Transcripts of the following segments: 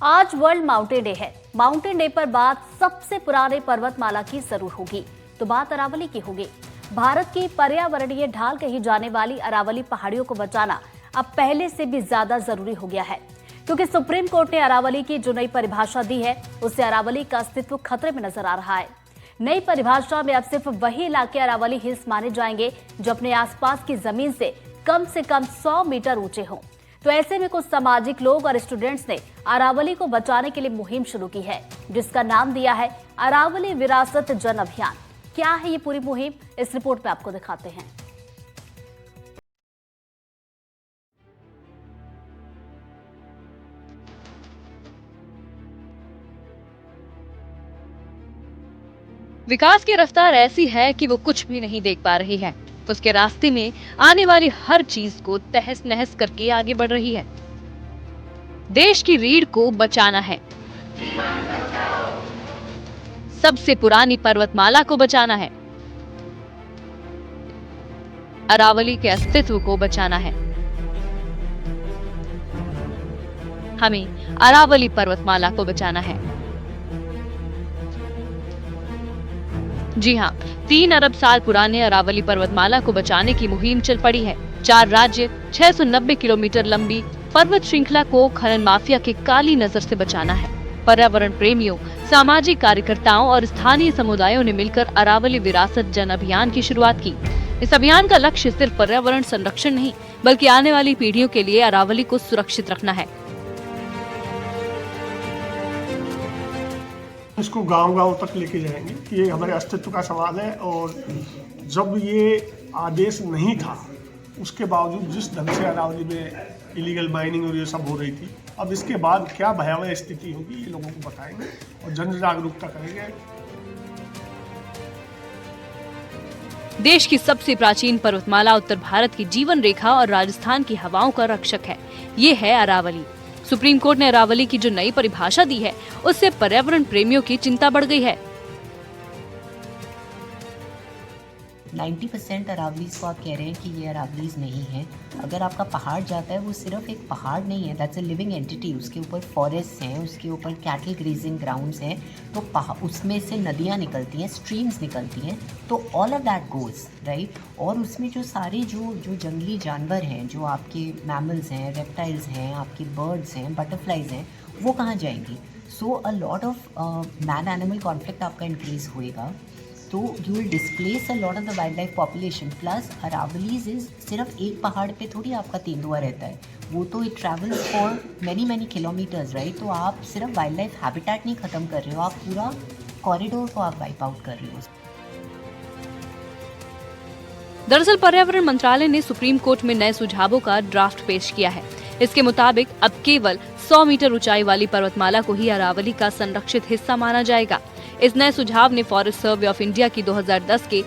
आज world mountain day है। Mountain day पर बात सबसे पुराने पर्वतमाला की जरूर होगी, तो बात अरावली की होगी। भारत की पर्यावरणीय ढाल कही जाने वाली अरावली पहाड़ियों को बचाना अब पहले से भी ज्यादा जरूरी हो गया है, क्योंकि सुप्रीम कोर्ट ने अरावली की जो नई परिभाषा दी है, उससे अरावली का अस्तित्व खतरे में नजर आ रहा है। नई परिभाषा में अब सिर्फ वही इलाके अरावली हिल्स माने जाएंगे जो अपने आसपास की जमीन से कम 100 मीटर ऊंचे हों। तो ऐसे में कुछ सामाजिक लोग और स्टूडेंट्स ने अरावली को बचाने के लिए मुहिम शुरू की है, जिसका नाम दिया है अरावली विरासत जन अभियान। क्या है ये पूरी मुहिम, इस रिपोर्ट में आपको दिखाते हैं। विकास की रफ्तार ऐसी है कि वो कुछ भी नहीं देख पा रही है। उसके रास्ते में आने वाली हर चीज को तहस नहस करके आगे बढ़ रही है। देश की रीढ़ को बचाना है, सबसे पुरानी पर्वतमाला को बचाना है, अरावली के अस्तित्व को बचाना है। हमें अरावली पर्वतमाला को बचाना है। जी हाँ, 3 अरब साल पुराने अरावली पर्वतमाला को बचाने की मुहिम चल पड़ी है। 4 राज्य 690 किलोमीटर लंबी पर्वत श्रृंखला को खनन माफिया के काली नजर से बचाना है। पर्यावरण प्रेमियों, सामाजिक कार्यकर्ताओं और स्थानीय समुदायों ने मिलकर अरावली विरासत जन अभियान की शुरुआत की। इस अभियान का लक्ष्य सिर्फ पर्यावरण संरक्षण नहीं, बल्कि आने वाली पीढ़ियों के लिए अरावली को सुरक्षित रखना है। इसको गांव-गांव तक लेके जाएंगे। ये हमारे अस्तित्व का सवाल है, और जब ये आदेश नहीं था, उसके बावजूद जिस ढंग से अरावली में इलीगल माइनिंग और ये सब हो रही थी, अब इसके बाद क्या भयावह स्थिति होगी, ये लोगों को बताएंगे और जन जागरूकता करेंगे। देश की सबसे प्राचीन पर्वतमाला उत्तर भारत की जीवन रेखा और राजस्थान की हवाओं का रक्षक है। ये है अरावली। सुप्रीम कोर्ट ने अरावली की जो नई परिभाषा दी है, उससे पर्यावरण प्रेमियों की चिंता बढ़ गई है। 90% अरावलीज को आप कह रहे हैं कि ये अरावलीज नहीं है। अगर आपका पहाड़ जाता है, वो सिर्फ एक पहाड़ नहीं है, दैट्स अ लिविंग एंटिटी। उसके ऊपर फॉरेस्ट हैं, उसके ऊपर कैटल ग्रेजिंग ग्राउंड्स हैं, तो उसमें से नदियाँ निकलती हैं, स्ट्रीम्स निकलती हैं, तो all of that goes right. और उसमें जो सारे जो जंगली जानवर हैं, जो आपके मैमल्स हैं, रेप्टाइल्स हैं, आपके बर्ड्स हैं, बटरफ्लाइज हैं, वो कहाँ जाएंगी? So a lot of man animal conflict आपका इंक्रीज होएगा, तो you will displace a lot of the wildlife population. Plus Aravallis is सिर्फ एक पहाड़ पे थोड़ी आपका तेंदुआ रहता है, वो तो it travels for many kilometres right. तो आप सिर्फ वाइल्ड लाइफ हैबिटेट नहीं ख़त्म कर रहे हो, आप पूरा कॉरिडोर को आप वाइप आउट कर रहे हो। दरअसल पर्यावरण मंत्रालय ने सुप्रीम कोर्ट में नए सुझावों का ड्राफ्ट पेश किया है। इसके मुताबिक अब केवल 100 मीटर ऊंचाई वाली पर्वतमाला को ही अरावली का संरक्षित हिस्सा माना जाएगा। इस नए सुझाव ने फॉरेस्ट सर्वे ऑफ इंडिया की 2010 के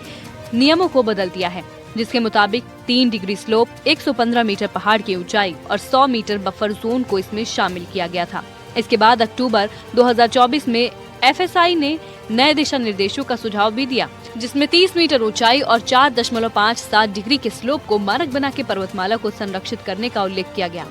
नियमों को बदल दिया है, जिसके मुताबिक 3 डिग्री स्लोप, 115 मीटर पहाड़ की ऊंचाई और 100 मीटर बफर जोन को इसमें शामिल किया गया था। इसके बाद अक्टूबर 2024 में FSI ने नए दिशा निर्देशों का सुझाव भी दिया, जिसमें 30 मीटर ऊंचाई और 4.57 डिग्री के स्लोप को मानक बना के पर्वतमाला को संरक्षित करने का उल्लेख किया गया।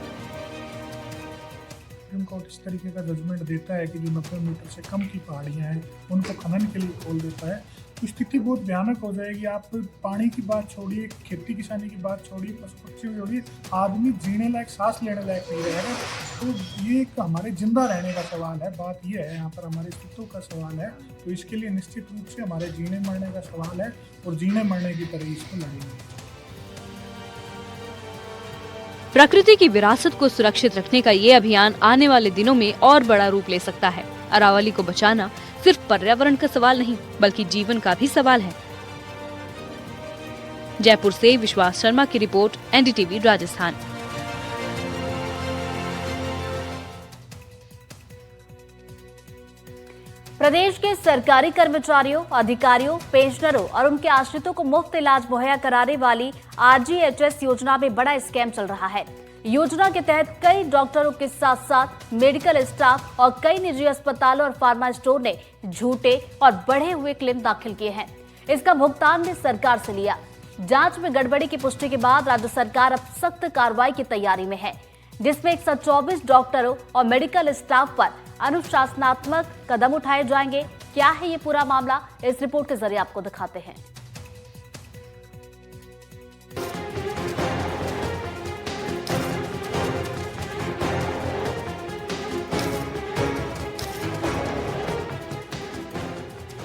सुप्रीम कोर्ट इस तरीके का जजमेंट देता है कि जो 90 मीटर से कम की पहाड़ियाँ हैं, उनको खनन के लिए खोल देता है, तो स्थिति बहुत भयानक हो जाएगी। आप पानी की बात छोड़िए, खेती किसानी की बात छोड़िए, पशु पक्षी की छोड़िए, आदमी जीने लायक, सांस लेने लायक नहीं रहेगा। तो ये एक हमारे जिंदा रहने का सवाल है। बात ये है, यहाँ पर हमारे अस्तित्व का सवाल है, तो इसके लिए निश्चित रूप से हमारे जीने मरने का सवाल है, और जीने मरने की तरह इसको लड़ेंगे। प्रकृति की विरासत को सुरक्षित रखने का ये अभियान आने वाले दिनों में और बड़ा रूप ले सकता है। अरावली को बचाना सिर्फ पर्यावरण का सवाल नहीं, बल्कि जीवन का भी सवाल है। जयपुर से विश्वास शर्मा की रिपोर्ट, NDTV राजस्थान। प्रदेश के सरकारी कर्मचारियों, अधिकारियों, पेंशनरों और उनके आश्रितों को मुफ्त इलाज मुहैया कराने वाली RGHS योजना में बड़ा स्कैम चल रहा है। योजना के तहत कई डॉक्टरों के साथ साथ मेडिकल स्टाफ और कई निजी अस्पतालों और फार्मा स्टोर ने झूठे और बढ़े हुए क्लेम दाखिल किए हैं। इसका भुगतान भी सरकार से लिया। जांच में गड़बड़ी की पुष्टि के बाद राज्य सरकार अब सख्त कार्रवाई की तैयारी में है। जिसमें 124 डॉक्टरों और मेडिकल स्टाफ पर अनुशासनात्मक कदम उठाए जाएंगे। क्या है ये पूरा मामला, इस रिपोर्ट के जरिए आपको दिखाते हैं।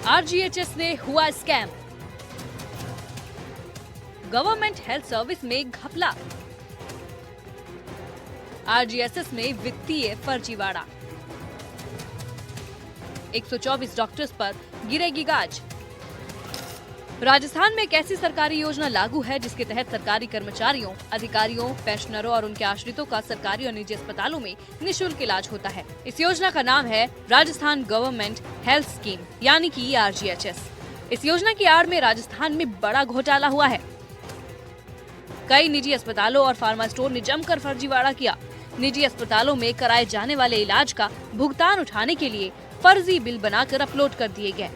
आरजीएचएस ने हुआ स्कैम, गवर्नमेंट हेल्थ सर्विस में घपला, आरजीएचएस में वित्तीय फर्जीवाड़ा, 124 डॉक्टर्स पर गिरेगी गाज। राजस्थान में एक ऐसी सरकारी योजना लागू है जिसके तहत सरकारी कर्मचारियों, अधिकारियों, पेंशनरों और उनके आश्रितों का सरकारी और निजी अस्पतालों में निःशुल्क इलाज होता है। इस योजना का नाम है राजस्थान गवर्नमेंट हेल्थ स्कीम यानी कि आरजीएचएस। इस योजना की आड़ में राजस्थान में बड़ा घोटाला हुआ है। कई निजी अस्पतालों और फार्मा स्टोर ने जमकर फर्जीवाड़ा किया। निजी अस्पतालों में कराए जाने वाले इलाज का भुगतान उठाने के लिए फर्जी बिल बनाकर अपलोड कर दिए गए।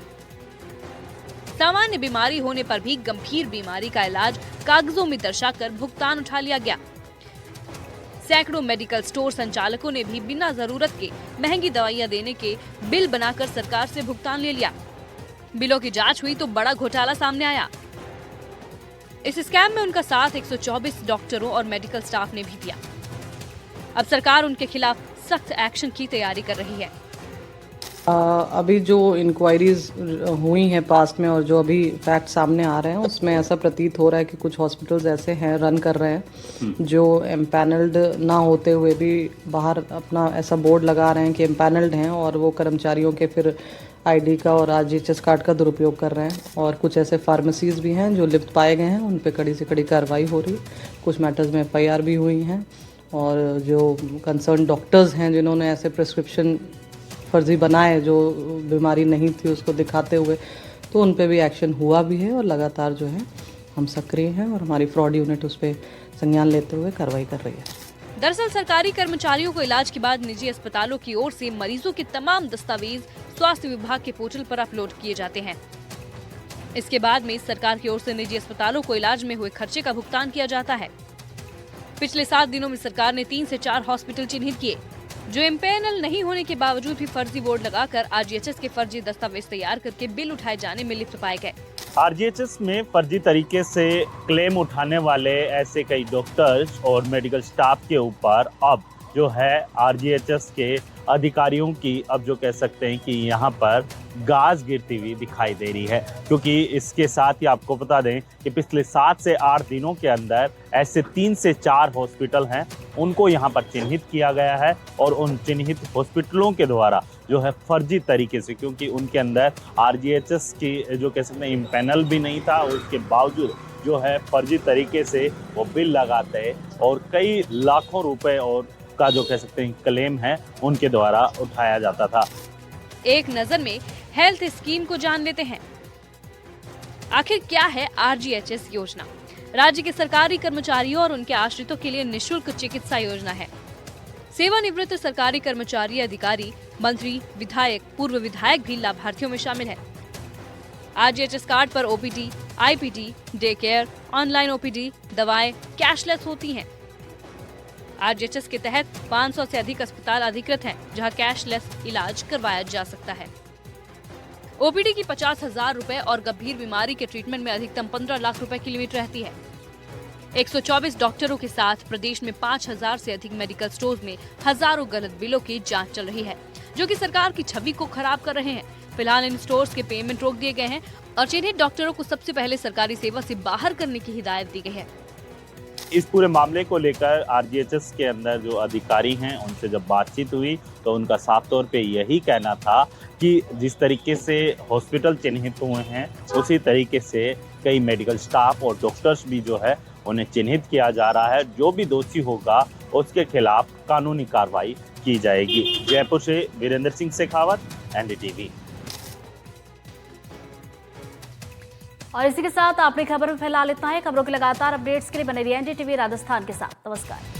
सामान्य बीमारी होने पर भी गंभीर बीमारी का इलाज कागजों में दर्शाकर भुगतान उठा लिया गया। सैकड़ों मेडिकल स्टोर संचालकों ने भी बिना जरूरत के महंगी दवाइयां देने के बिल बनाकर सरकार से भुगतान ले लिया। बिलों की जांच हुई तो बड़ा घोटाला सामने आया। इस स्कैम में उनका साथ 124 डॉक्टरों और मेडिकल स्टाफ ने भी दिया। अब सरकार उनके खिलाफ सख्त एक्शन की तैयारी कर रही है। अभी जो इंक्वायरीज हुई हैं पास्ट में और जो अभी फैक्ट सामने आ रहे हैं उसमें ऐसा प्रतीत हो रहा है कि कुछ हॉस्पिटल्स ऐसे हैं रन कर रहे हैं जो एम्पैनल्ड ना होते हुए भी बाहर अपना ऐसा बोर्ड लगा रहे हैं कि एम्पैनल्ड हैं और वो कर्मचारियों के फिर आईडी का और आरजीएचएस कार्ड का दुरुपयोग कर रहे हैं। और कुछ ऐसे फार्मेसीज भी हैं जो लिप्त पाए गए हैं, उन पे कड़ी से कड़ी कार्रवाई हो रही है। कुछ मैटर्स में एफआईआर भी हुई हैं और जो कंसर्न डॉक्टर्स हैं जिन्होंने ऐसे प्रिस्क्रिप्शन फर्जी बनाए जो बीमारी नहीं थी उसको दिखाते हुए, तो उन पे भी एक्शन हुआ भी है और लगातार जो है हम सक्रिय हैं और हमारी फ्रॉड यूनिट उस पर संज्ञान लेते हुए कार्रवाई कर रही है। दरअसल सरकारी कर्मचारियों को इलाज के बाद निजी अस्पतालों की ओर से मरीजों के तमाम दस्तावेज स्वास्थ्य विभाग के पोर्टल पर अपलोड किए जाते हैं। इसके बाद में सरकार की ओर से निजी अस्पतालों को इलाज में हुए खर्चे का भुगतान किया जाता है। पिछले 7 दिनों में सरकार ने 3 से 4 हॉस्पिटल चिन्हित किए जो एम्पैनल नहीं होने के बावजूद भी फर्जी बोर्ड लगाकर आरजीएचएस के फर्जी दस्तावेज तैयार करके बिल उठाए जाने में लिप्त पाए गए। आरजीएचएस में फर्जी तरीके से क्लेम उठाने वाले ऐसे कई डॉक्टर्स और मेडिकल स्टाफ के ऊपर अब जो है आरजीएचएस के अधिकारियों की अब जो कह सकते हैं कि यहाँ पर गाज गिरती हुई दिखाई दे रही है, क्योंकि इसके साथ ही आपको बता दें कि पिछले 7 से 8 दिनों के अंदर ऐसे 3 से 4 हॉस्पिटल हैं उनको यहाँ पर चिन्हित किया गया है और उन चिन्हित हॉस्पिटलों के द्वारा जो है फर्जी तरीके से, क्योंकि उनके अंदर आरजीएचएस की जो कह सकते हैं इम्पैनल भी नहीं था, उसके बावजूद जो है फर्जी तरीके से वो बिल लगाते और कई लाखों रुपए और का जो कह सकते हैं क्लेम है उनके द्वारा उठाया जाता था। एक नजर में हेल्थ स्कीम को जान लेते हैं। आखिर क्या है आरजीएचएस योजना? राज्य के सरकारी कर्मचारियों और उनके आश्रितों के लिए निःशुल्क चिकित्सा योजना है। सेवानिवृत्त सरकारी कर्मचारी, अधिकारी, मंत्री, विधायक, पूर्व विधायक भी लाभार्थियों में शामिल है। आरजीएचएस कार्ड पर OPD, IPD, day care, online OPD, दवाएं कैशलेस होती हैं। आरजीएचएस के तहत 500 से अधिक अस्पताल अधिकृत हैं जहां कैशलेस इलाज करवाया जा सकता है। ओपीडी की 50,000 रुपए और गंभीर बीमारी के ट्रीटमेंट में अधिकतम 15 लाख रुपए की लिमिट रहती है। 124 डॉक्टरों के साथ प्रदेश में 5,000 से अधिक मेडिकल स्टोर्स में हजारों गलत बिलों की जांच चल रही है, जो कि सरकार की छवि को खराब कर रहे हैं। फिलहाल इन स्टोर्स के पेमेंट रोक दिए गए हैं और चिन्हित डॉक्टरों को सबसे पहले सरकारी सेवा से बाहर करने की हिदायत दी गई है। इस पूरे मामले को लेकर आरजीएचएस के अंदर जो अधिकारी हैं उनसे जब बातचीत हुई तो उनका साफ तौर पे यही कहना था कि जिस तरीके से हॉस्पिटल चिन्हित हुए हैं उसी तरीके से कई मेडिकल स्टाफ और डॉक्टर्स भी जो है उन्हें चिन्हित किया जा रहा है। जो भी दोषी होगा उसके खिलाफ कानूनी कार्रवाई की जाएगी। जयपुर से वीरेंद्र सिंह शेखावत, एनडीटीवी। और इसी के साथ आपने खबर में फिलहाल इतना है। खबरों के लगातार अपडेट्स के लिए बने रहिए एनडीटीवी राजस्थान के साथ। नमस्कार।